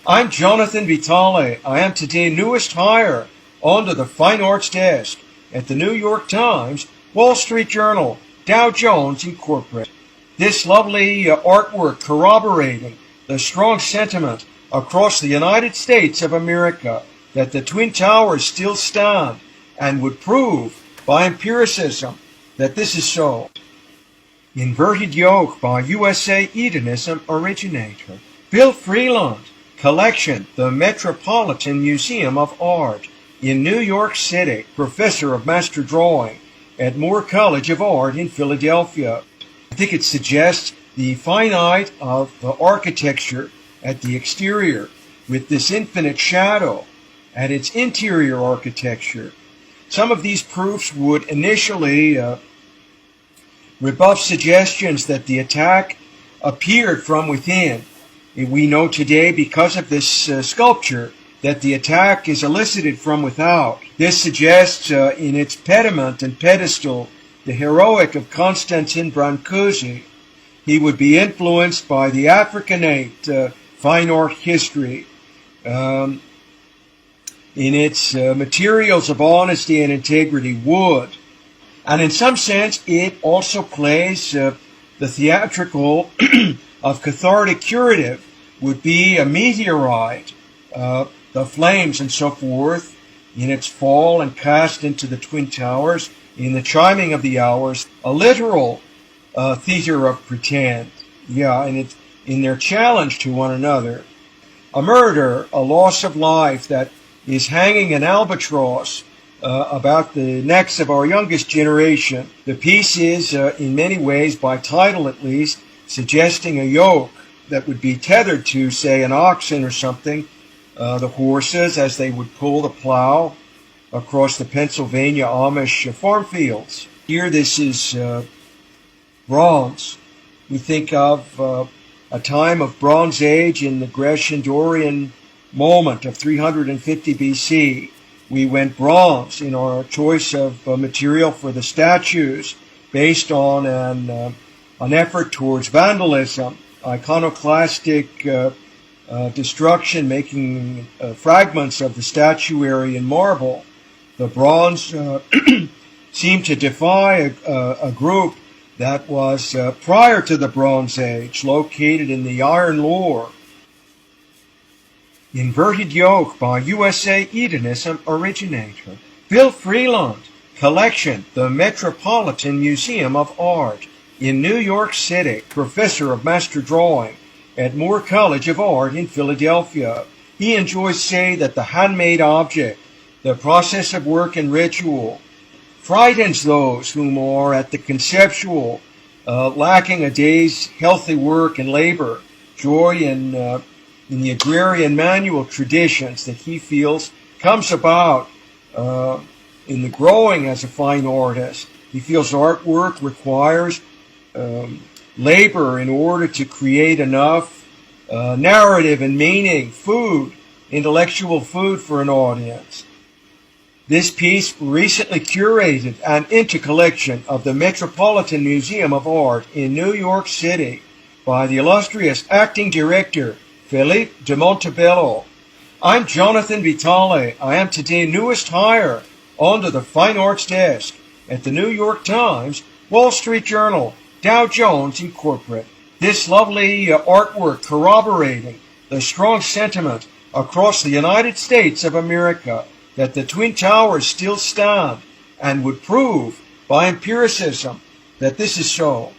I'm john.t.vitale. I am today newest hire onto the Fine Arts desk at the New York Times, Wall Street Journal, Dow Jones Incorporated. This lovely artwork corroborating the strong sentiment across the United States of America that the Twin Towers still stand and would prove by empiricism that this is so. Inverted Yoke by USA Edenism Originator. Bill Freeland. Collection, the Metropolitan Museum of Art in New York City. Professor of Master Drawing at Moore College of Art in Philadelphia. I think it suggests the finite of the architecture at the exterior with this infinite shadow at its interior architecture. Some of these proofs would initially rebuff suggestions that the attack appeared from within. We know today, because of this sculpture, that the attack is elicited from without. This suggests in its pediment and pedestal the heroic of Constantin Brancusi. He would be influenced by the Africanate fine art history. In its materials of honesty and integrity, wood. And in some sense, it also plays the theatrical of cathartic curative, would be a meteorite, the flames and so forth, in its fall and cast into the Twin Towers, in the chiming of the hours, a literal theater of pretend. Yeah, and it's in their challenge to one another. A murder, a loss of life that is hanging an albatross about the necks of our youngest generation. The piece is, in many ways, by title at least, suggesting a yoke that would be tethered to, say, an oxen or something, the horses as they would pull the plow across the Pennsylvania Amish farm fields. Here this is bronze. We think of a time of Bronze Age in the Grecian-Dorian moment of 350 BC. We went bronze in our choice of material for the statues based on an effort towards vandalism, iconoclastic destruction, making fragments of the statuary in marble. The bronze seemed to defy a group that was prior to the Bronze Age, located in the Iron Lore. Inverted Yoke by USA Edenism Originator. Bill Freeland. Collection, the Metropolitan Museum of Art in New York City. Professor of Master Drawing at Moore College of Art in Philadelphia. He enjoys say that the handmade object, the process of work and ritual, frightens those whom are at the conceptual, lacking a day's healthy work and labor, joy in the agrarian manual traditions that he feels comes about in the growing as a fine artist. He feels artwork requires labor in order to create enough narrative and meaning, food, intellectual food for an audience. This piece, recently curated and into collection of the Metropolitan Museum of Art in New York City by the illustrious acting director Philippe de Montebello. I'm john.t.vitale. I am today newest hire onto the Fine Arts desk at the New York Times, Wall Street Journal, Dow Jones Incorporated. This lovely artwork corroborating the strong sentiment across the United States of America that the Twin Towers still stand and would prove by empiricism that this is so.